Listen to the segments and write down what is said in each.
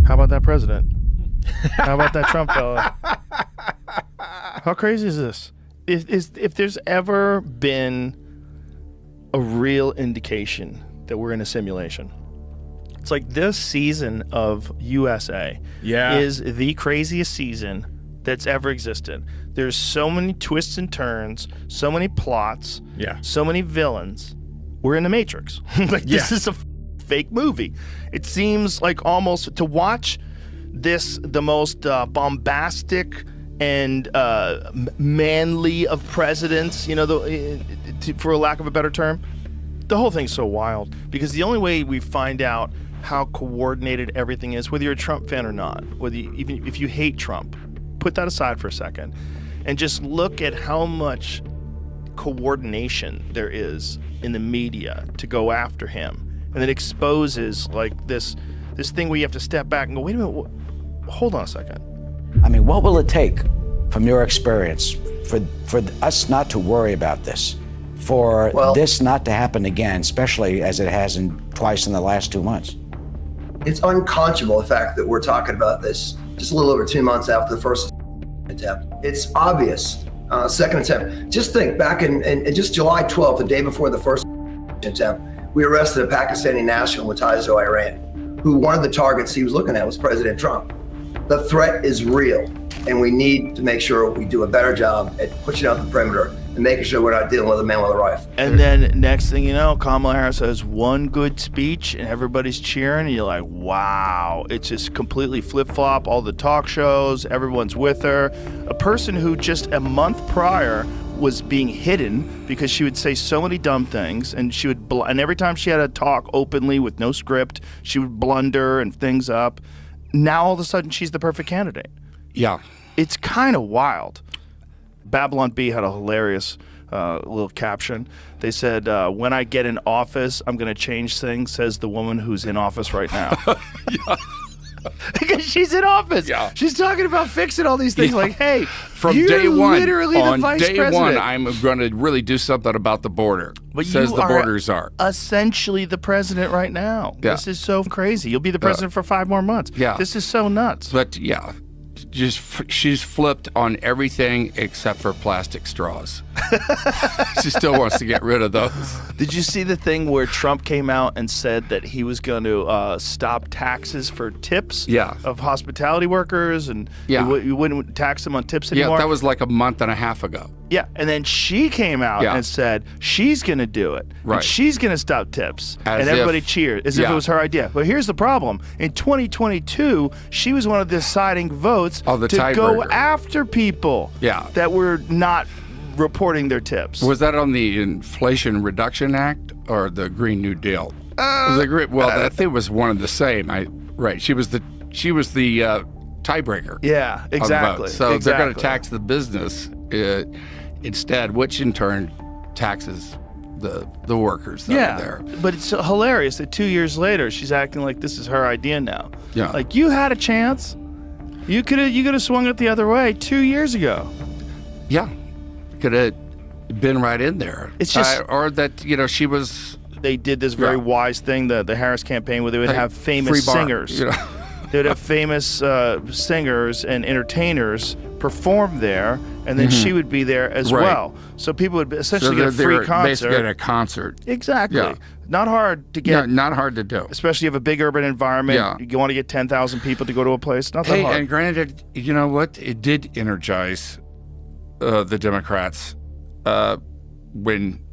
How about that president? How about that Trump fella? How crazy is this? If there's ever been a real indication that we're in a simulation, it's like this season of USA is the craziest season that's ever existed. There's so many twists and turns, so many plots, so many villains. We're in the Matrix. This is a fake movie. It seems like almost to watch this, the most bombastic and manly of presidents, for lack of a better term. The whole thing's so wild because the only way we find out how coordinated everything is, whether you're a Trump fan or not, even if you hate Trump, put that aside for a second and just look at how much coordination there is in the media to go after him. And it exposes like this thing where you have to step back and go, wait a minute, hold on a second. I mean, what will it take from your experience for us not to worry about this? For this not to happen again, especially as it has twice in the last 2 months? It's unconscionable, the fact that we're talking about this just a little over 2 months after the first attempt. It's obvious. Second attempt. Just think back in just July 12th, the day before the first attempt, we arrested a Pakistani national with ties to Iran, who one of the targets he was looking at was President Trump. The threat is real, and we need to make sure we do a better job at pushing out the perimeter and making sure we're not dealing with a man with a rifle. And then next thing you know, Kamala Harris has one good speech and everybody's cheering and you're like, wow, it's just completely flip-flop, all the talk shows, everyone's with her. A person who just a month prior was being hidden because she would say so many dumb things and she would, and every time she had to talk openly with no script, she would blunder and things up. Now all of a sudden she's the perfect candidate. Yeah. It's kind of wild. Babylon Bee had a hilarious little caption. They said, when I get in office, I'm going to change things, says the woman who's in office right now. Because she's in office. Yeah. She's talking about fixing all these things like, hey, from you're day one, literally the vice president. On day one, I'm going to really do something about the border, but says you the borders are. Essentially the president right now. Yeah. This is so crazy. You'll be the president for 5 more months. Yeah. This is so nuts. But she's flipped on everything except for plastic straws. She still wants to get rid of those. Did you see the thing where Trump came out and said that he was going to stop taxes for tips of hospitality workers and you wouldn't tax them on tips anymore? Yeah, that was like a month and a half ago. Yeah, and then she came out and said she's going to do it. Right. And she's going to stop tips. As and everybody cheered as if it was her idea. But here's the problem. In 2022, she was one of the deciding votes to go after people that were not reporting their tips. Was that on the Inflation Reduction Act or the Green New Deal? I think it was one of the same. Right. She was the tiebreaker. Yeah, exactly. So they're going to tax the business instead, which in turn taxes the workers that are there. But it's hilarious that 2 years later she's acting like this is her idea now. Yeah. Like you had a chance. You could have swung it the other way 2 years ago. Yeah. Could have been right in there. It's just or that she was. They did this very wise thing, the Harris campaign, where they would have famous singers. They would have famous singers and entertainers perform there, and then she would be there as well. So people would essentially get a free concert. Basically at a concert. Exactly. Yeah. Not hard to get. Not hard to do. Especially if you have a big urban environment. Yeah. You want to get 10,000 people to go to a place. Not that hard. And granted, you know what? It did energize the Democrats when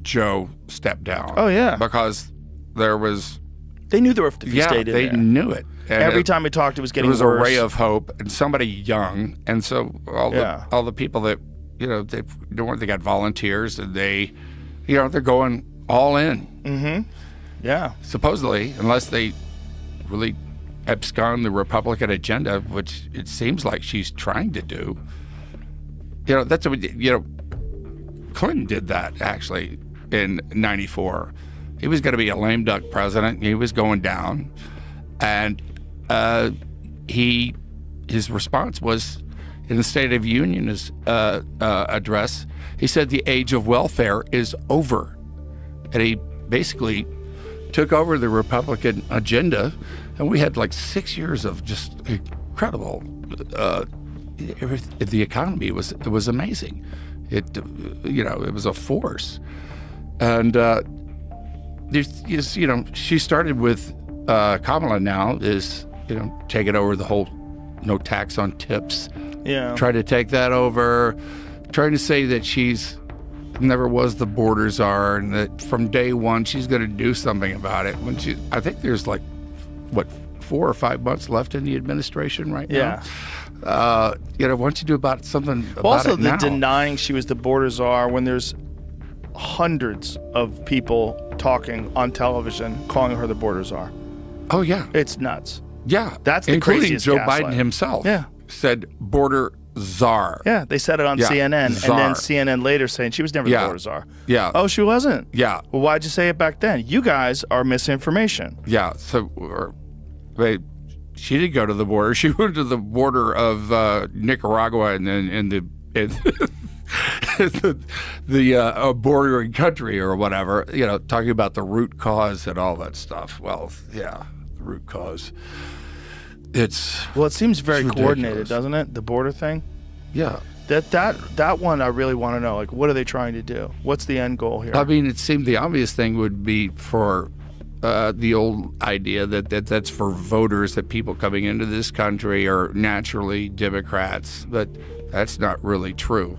Joe stepped down. Oh, yeah. Because there was... They knew there were, if you stayed in there. They knew it. And every time we talked, it was getting worse. There was a ray of hope, and somebody young, and so all the people that, they got volunteers, and they, they're going all in. Mm-hmm. Yeah. Supposedly, unless they really abscond the Republican agenda, which it seems like she's trying to do. That's Clinton did that actually in '94. He was going to be a lame duck president. He was going down, and his response was in the State of Union address. He said the age of welfare is over, and he basically took over the Republican agenda And we had like 6 years of just incredible, the economy was amazing. It was a force. And, she started with Kamala now is, taking over the whole no tax on tips. Yeah. Try to take that over, trying to say that she's never was the border czar and that from day one she's going to do something about it. I think there's like, 4 or 5 months left in the administration right now. Yeah. Why don't you do something about also, it now? the denying she was the border czar when there's hundreds of people talking on television calling her the border czar. Oh, yeah. It's nuts. Yeah. That's the including craziest Joe gaslight. Biden himself. Yeah. Said border czar. Yeah, they said it on Yeah, CNN, czar. and then CNN later saying she was never the border czar. Yeah. Oh, she wasn't? Yeah. Well, why'd you say it back then? You guys are misinformation. Yeah. So, she did go to the border. She went to the border of Nicaragua and the bordering country or whatever, talking about the root cause and all that stuff. Well, yeah, the root cause. It seems very coordinated, doesn't it? The border thing. Yeah. That one I really want to know. Like, what are they trying to do? What's the end goal here? I mean, it seemed the obvious thing would be for the old idea that's for voters, that people coming into this country are naturally Democrats, but that's not really true.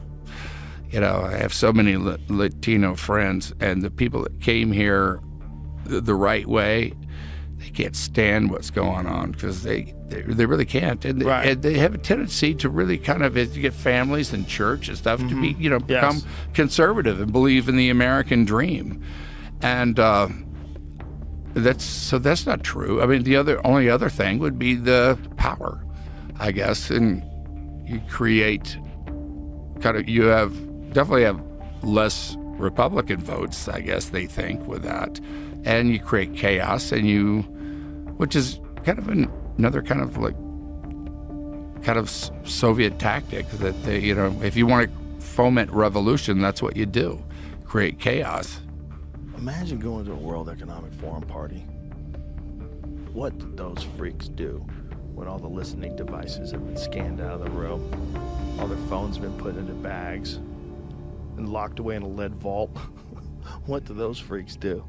I have so many Latino friends, and the people that came here the right way, they can't stand what's going on because they really can't, and they have a tendency to really kind of, as you get families and church and stuff, to be become conservative and believe in the American dream, and that's not true. I mean, the only other thing would be the power, I guess, and you create definitely have less Republican votes, I guess they think, with that, and you create chaos, which is kind of another kind of Soviet tactic that if you want to foment revolution, that's what you do, create chaos. Imagine going to a World Economic Forum party. What did those freaks do when all the listening devices have been scanned out of the room, all their phones have been put into bags and locked away in a lead vault? What do those freaks do?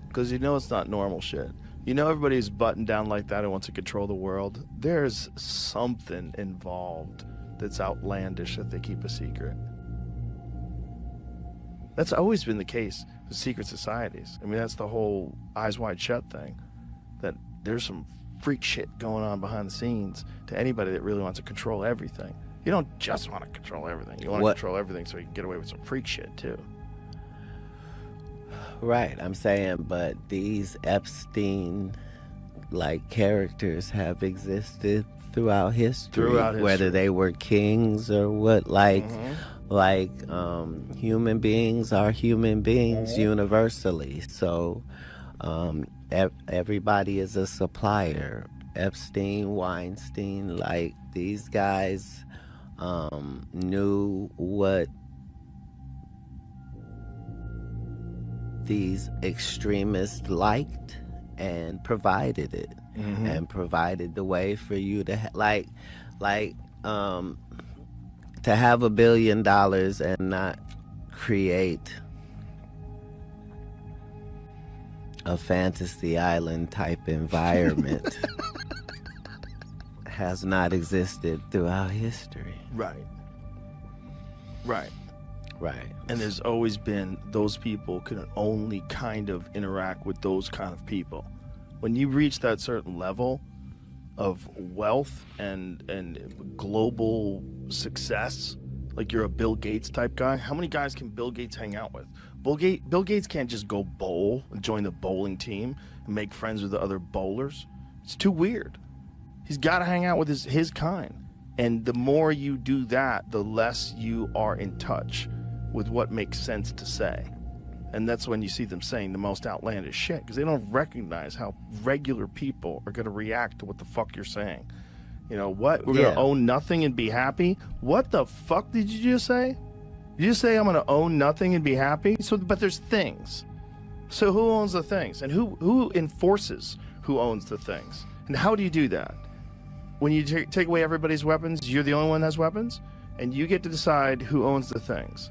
Because it's not normal shit. Everybody's buttoned down like that and wants to control the world. There's something involved that's outlandish that they keep a secret. That's always been the case with secret societies. I mean, that's the whole eyes wide shut thing. That there's some freak shit going on behind the scenes to anybody that really wants to control everything. You don't just want to control everything. You want to control everything so you can get away with some freak shit too. Right, I'm saying, but these Epstein-like characters have existed throughout history, whether they were kings or what, human beings are human beings universally. So everybody is a supplier. Epstein, Weinstein, these guys knew what these extremists liked and provided it, and provided the way for you to to have $1 billion and not create a fantasy island type environment has not existed throughout history. Right. Right. And there's always been, those people can only kind of interact with those kind of people. When you reach that certain level of wealth and global success, like you're a Bill Gates type guy, how many guys can Bill Gates hang out with? Bill Gates can't just go bowl and join the bowling team and make friends with the other bowlers. It's too weird. He's got to hang out with his kind. And the more you do that, the less you are in touch with what makes sense to say. And that's when you see them saying the most outlandish shit, because they don't recognize how regular people are going to react to what the fuck you're saying. What? We're going to own nothing and be happy? What the fuck did you just say? Did you just say I'm going to own nothing and be happy? But there's things. So who owns the things? And who enforces who owns the things? And how do you do that? When you take away everybody's weapons, you're the only one that has weapons, and you get to decide who owns the things.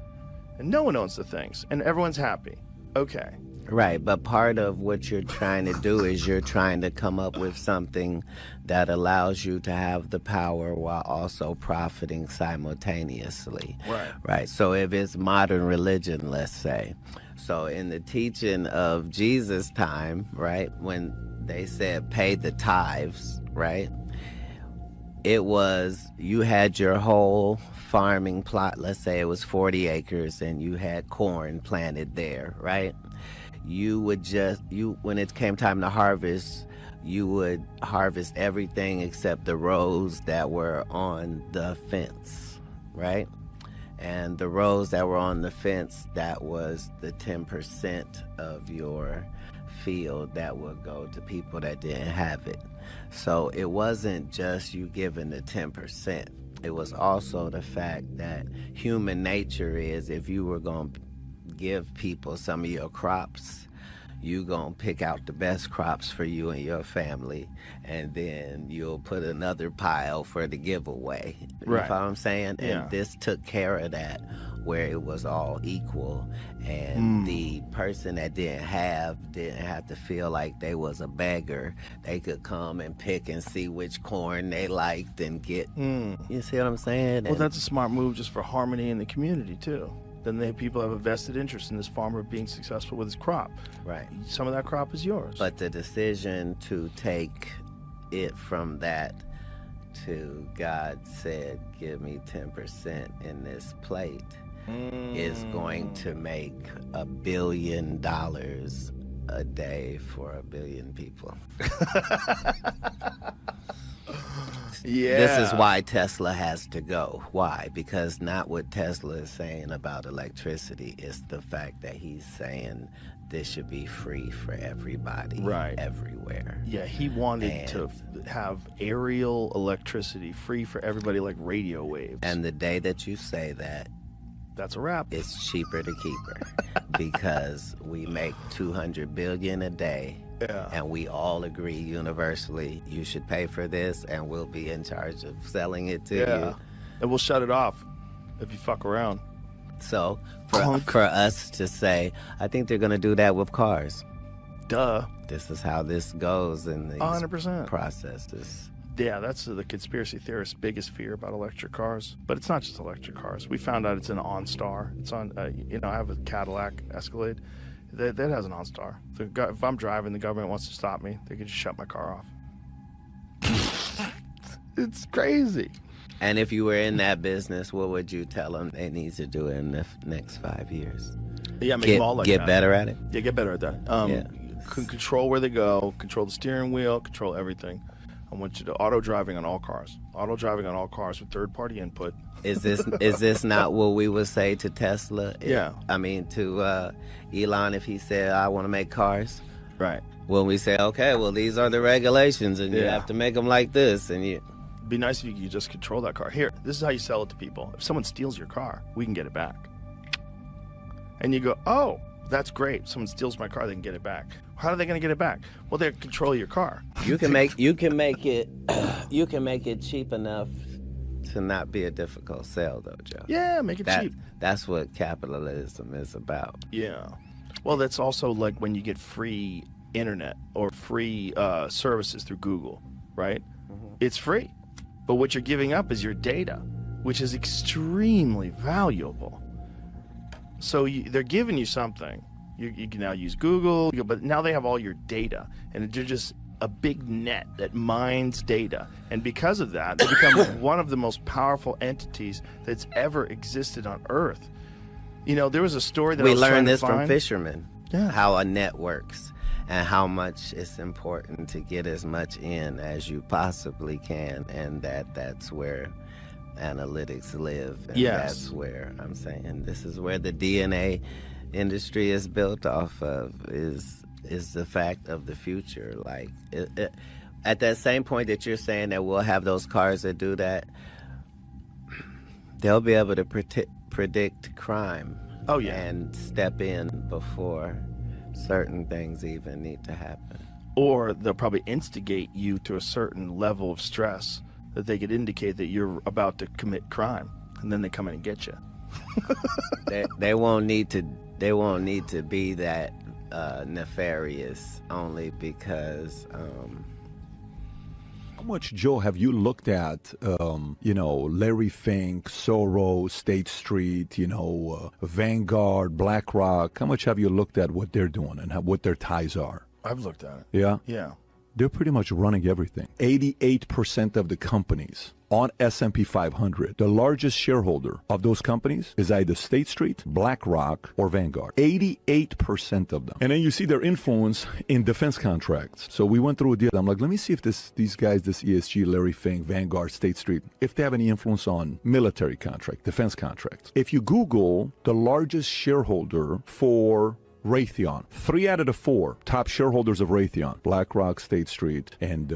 And no one owns the things, and everyone's happy. Okay. Right, but part of what you're trying to do is you're trying to come up with something that allows you to have the power while also profiting simultaneously. Right. So if it's modern religion, let's say, so in the teaching of Jesus' time, right, when they said pay the tithes, right, it was you had your whole farming plot, let's say it was 40 acres, and you had corn planted there, right? You would when it came time to harvest, you would harvest everything except the rows that were on the fence, right? And the rows that were on the fence, that was the 10% of your field that would go to people that didn't have it. So it wasn't just you giving the 10%. It was also the fact that human nature is, if you were going to give people some of your crops, you gonna pick out the best crops for you and your family, and then you'll put another pile for the giveaway. You know what I'm saying? Yeah. And this took care of that, where it was all equal, and the person that didn't have to feel like they was a beggar. They could come and pick and see which corn they liked and get. You see what I'm saying? Well, that's a smart move just for harmony in the community too. Then people have a vested interest in this farmer being successful with his crop. Right. Some of that crop is yours. But the decision to take it from that to God said, give me 10% in this plate, is going to make $1 billion a day for 1 billion people. Yeah. This is why Tesla has to go. Why? Because not what Tesla is saying about electricity, it's the fact that he's saying this should be free for everybody, everywhere. Yeah, he wanted to have aerial electricity free for everybody, like radio waves. And the day that you say that, that's a wrap. It's cheaper to keep her because we make 200 billion a day. Yeah. And we all agree universally you should pay for this, and we'll be in charge of selling it to you. And we'll shut it off if you fuck around. So for us to say, I think they're going to do that with cars. Duh. This is how this goes in these 100%. processes. Yeah, that's the conspiracy theorist's biggest fear about electric cars. But it's not just electric cars. We found out it's an OnStar. It's on, I have a Cadillac Escalade. That has an OnStar. If I'm driving, the government wants to stop me, they can just shut my car off. It's crazy. And if you were in that business, what would you tell them they need to do in the next 5 years? Yeah, make them all like get that. better at it? Yeah, get better at that. Control where they go, control the steering wheel, control everything. I want you to auto driving on all cars with third-party input. Is this not what we would say to Tesla? Yeah. I mean, to Elon, if he said, I want to make cars. Right. When we say, okay, well, these are the regulations, and you have to make them like this, and you... It'd be nice if you could just control that car. Here, this is how you sell it to people. If someone steals your car, we can get it back. And you go, oh, that's great. Someone steals my car, they can get it back. How are they going to get it back? Well, they control your car. You can make it cheap enough to not be a difficult sell, though, Joe. Yeah, make it cheap. That's what capitalism is about. Yeah. Well, that's also like when you get free internet or free services through Google, right? It's free. But what you're giving up is your data, which is extremely valuable. So they're giving you something. You can now use Google, but now they have all your data, and they're just a big net that mines data. And because of that, they become one of the most powerful entities that's ever existed on Earth. There was a story that we I was learned this from fishermen, Yeah. how a net works and how much it's important to get as much in as you possibly can, and that's where analytics live. And that's where I'm saying this is where the DNA industry is built off of, is the fact of the future. Like at that same point that you're saying that we'll have those cars that do that, they'll be able to predict crime. Oh, yeah. And step in before certain things even need to happen. Or they'll probably instigate you to a certain level of stress that they could indicate that you're about to commit crime, and then they come in and get you. They won't need to. They won't need to be that nefarious, only because. How much, Joe, have you looked at, Larry Fink, Soros, State Street, Vanguard, BlackRock? How much have you looked at what they're doing and what their ties are? I've looked at it. Yeah? Yeah. They're pretty much running everything. 88% of the companies on S&P 500, the largest shareholder of those companies is either State Street, BlackRock, or Vanguard. 88% of them. And then you see their influence in defense contracts. So we went through a deal. I'm like, let me see if these guys, this ESG, Larry Fink, Vanguard, State Street, if they have any influence on military contract, defense contracts. If you Google the largest shareholder for Raytheon, 3 out of the 4 top shareholders of Raytheon, BlackRock, State Street, and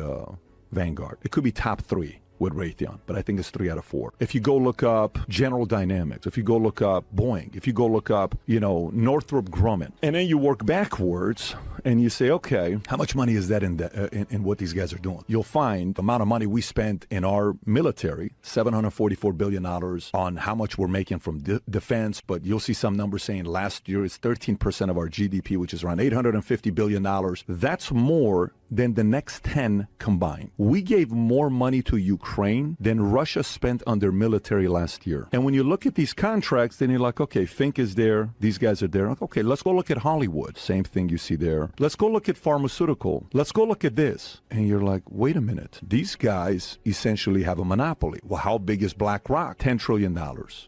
Vanguard. It could be top 3 with Raytheon, but I think it's 3 out of 4. If you go look up General Dynamics, if you go look up Boeing, if you go look up, Northrop Grumman, and then you work backwards and you say, okay, how much money is that in what these guys are doing? You'll find the amount of money we spent in our military, $744 billion on how much we're making from defense, but you'll see some numbers saying last year it's 13% of our GDP, which is around $850 billion. That's more than the next 10 combined. We gave more money to Ukraine than Russia spent on their military last year. And when you look at these contracts, then you're like, okay, Fink is there, these guys are there. Okay, let's go look at Hollywood. Same thing you see there. Let's go look at pharmaceutical. Let's go look at this. And you're like, wait a minute. These guys essentially have a monopoly. Well, how big is BlackRock? $10 trillion.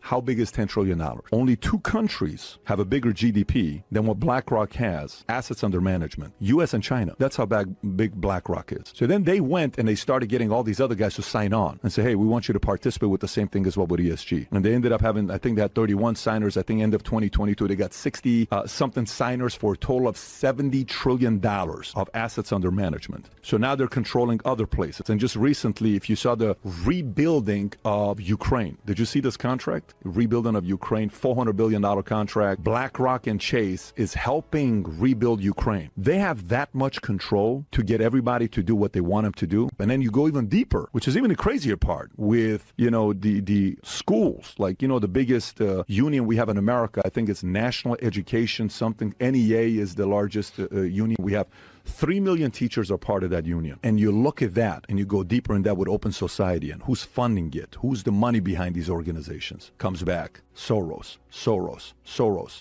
How big is $10 trillion? Only 2 countries have a bigger GDP than what BlackRock has, assets under management, US and China. That's how big BlackRock is. So then they went and they started getting all these other guys to sign on and say, hey, we want you to participate with the same thing as well with ESG. And they ended up having, I think they had 31 signers. I think end of 2022, they got 60 something signers for a total of $70 trillion of assets under management. So now they're controlling other places. And just recently, if you saw the rebuilding of Ukraine, did you see this contract? Rebuilding of Ukraine, $400 billion contract. BlackRock and Chase is helping rebuild Ukraine. They have that much control to get everybody to do what they want them to do. And then you go even deeper, which is even the crazier part with, the schools, like, the biggest union we have in America. I think it's National Education something. NEA is the largest union we have. 3 million teachers are part of that union. And you look at that and you go deeper in that with Open Society and who's funding it, who's the money behind these organizations. Comes back, Soros.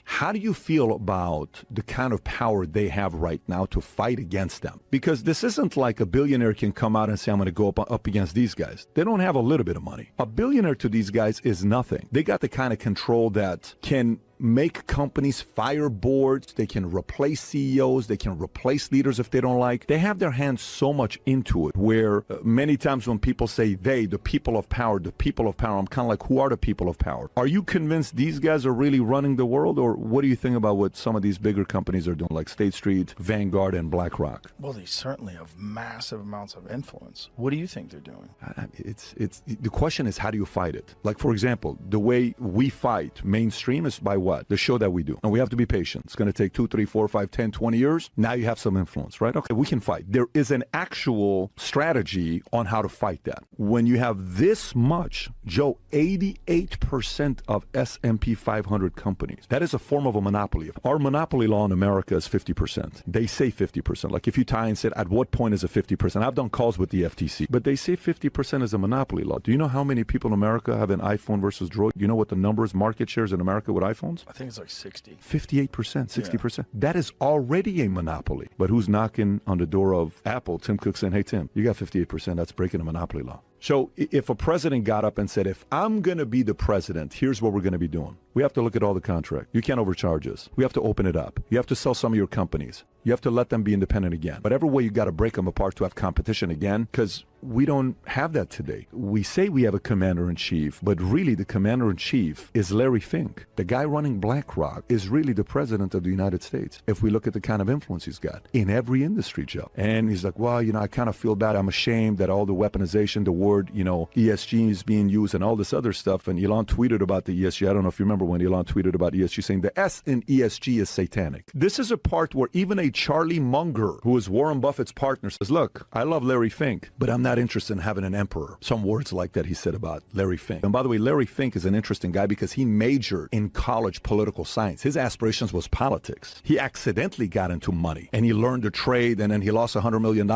How do you feel about the kind of power they have right now to fight against them? Because this isn't like a billionaire can come out and say, I'm going to go up against these guys. They don't have a little bit of money. A billionaire to these guys is nothing. They got the kind of control that can make companies fire boards, they can replace CEOs, they can replace leaders if they don't like. They have their hands so much into it where many times when people say the people of power, I'm kind of like, who are the people of power? Are you convinced these guys are really running the world, or what do you think about what some of these bigger companies are doing, like State Street, Vanguard, and BlackRock? Well, they certainly have massive amounts of influence. What do you think they're doing? It's the question is, how do you fight it? Like, for example, the way we fight mainstream is by what? The show that we do. And we have to be patient. It's going to take 2, 3, 4, 5, 10, 20 years. Now you have some influence, right? Okay, we can fight. There is an actual strategy on how to fight that. When you have this much, Joe, 88% of S&P 500 companies, that is a form of a monopoly. Our monopoly law in America is 50%. They say 50%. Like if you tie and said, at what point is it 50%? I've done calls with the FTC, but they say 50% is a monopoly law. Do you know how many people in America have an iPhone versus Droid? You know what the numbers, market shares in America with iPhones? I think it's like 60. 58%, 60%. Yeah. That is already a monopoly. But who's knocking on the door of Apple? Tim Cook saying, hey, Tim, you got 58%. That's breaking a monopoly law. So if a president got up and said, if I'm going to be the president, here's what we're going to be doing. We have to look at all the contract. You can't overcharge us. We have to open it up. You have to sell some of your companies. You have to let them be independent again. Whatever way, you got to break them apart to have competition again, because we don't have that today. We say we have a commander-in-chief, but really the commander-in-chief is Larry Fink. The guy running BlackRock is really the president of the United States, if we look at the kind of influence he's got in every industry, Joe. And he's like, well, I kind of feel bad. I'm ashamed that all the weaponization, the word, ESG is being used and all this other stuff. And Elon tweeted about the ESG. I don't know if you remember when Elon tweeted about ESG, saying the S in ESG is satanic. This is a part where even a Larry Charlie Munger, who is Warren Buffett's partner, says, look, I love Larry Fink, but I'm not interested in having an emperor. Some words like that he said about Larry Fink. And by the way, Larry Fink is an interesting guy because he majored in college political science. His aspirations was politics. He accidentally got into money and he learned a trade, and then he lost $100 million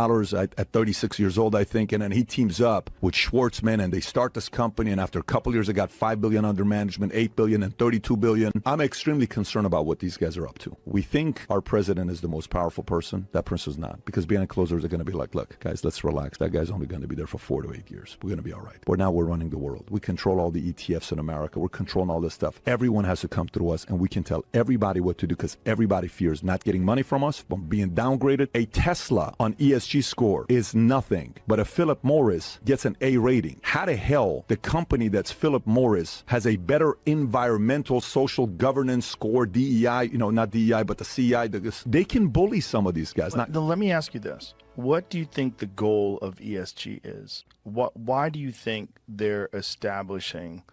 at 36 years old, I think. And then he teams up with Schwartzman and they start this company. And after a couple years, they got $5 billion under management, $8 billion and $32 billion. I'm extremely concerned about what these guys are up to. We think our president is the most powerful person. That person's not, because behind closed doors, they're going to be like, look, guys, let's relax. That guy's only going to be there for 4 to 8 years. We're going to be all right. But now we're running the world. We control all the ETFs in America. We're controlling all this stuff. Everyone has to come through us, and we can tell everybody what to do because everybody fears not getting money from us, from being downgraded. A Tesla on ESG score is nothing, but a Philip Morris gets an A rating. How the hell the company that's Philip Morris has a better environmental social governance score, DEI, not DEI, but the CI, they can bully some of these guys. Let me ask you this. What do you think the goal of ESG is? Why do you think they're establishing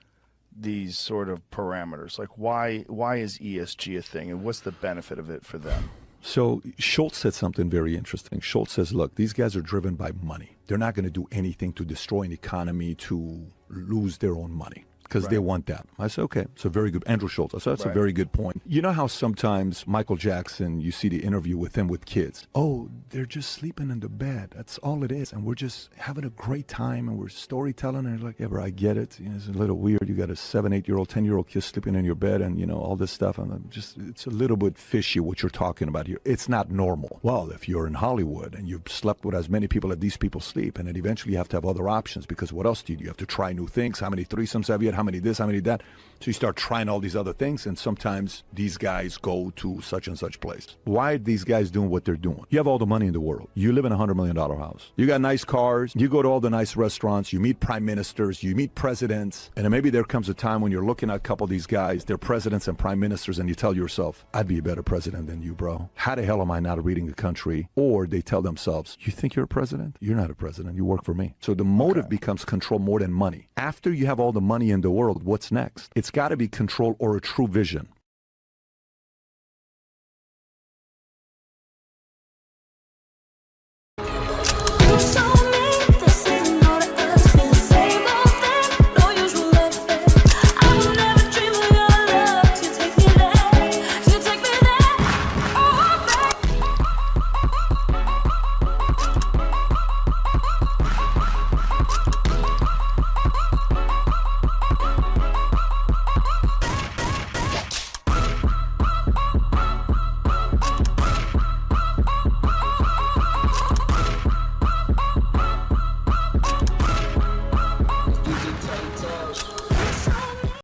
these sort of parameters? Like, why is ESG a thing, and what's the benefit of it for them? So Schultz said something very interesting. Schultz says, look, these guys are driven by money. They're not going to do anything to destroy an economy to lose their own money, because they want that. I said, okay, it's a very good, Andrew Schultz. I said, that's a very good point. You know how sometimes Michael Jackson, you see the interview with him with kids. Oh, they're just sleeping in the bed. That's all it is. And we're just having a great time and we're storytelling. And like, yeah, bro, I get it. It's a little weird. You got a 7, 8-year-old, 10-year-old kid sleeping in your bed and, all this stuff. And I'm just, it's a little bit fishy what you're talking about here. It's not normal. Well, if you're in Hollywood and you've slept with as many people as these people sleep, and then eventually you have to have other options, because what else do you do? You have to try new things. How many threesomes have you had? How many this? How many that? So you start trying all these other things, and sometimes these guys go to such and such place. Why are these guys doing what they're doing? You have all the money in the world. You live in a $100 million house. You got nice cars. You go to all the nice restaurants. You meet prime ministers. You meet presidents. And then maybe there comes a time when you're looking at a couple of these guys, they're presidents and prime ministers, and you tell yourself, I'd be a better president than you, bro. How the hell am I not reading the country? Or they tell themselves, you think you're a president? You're not a president. You work for me. So the motive becomes control more than money. After you have all the money in the world, what's next? It's got to be control or a true vision.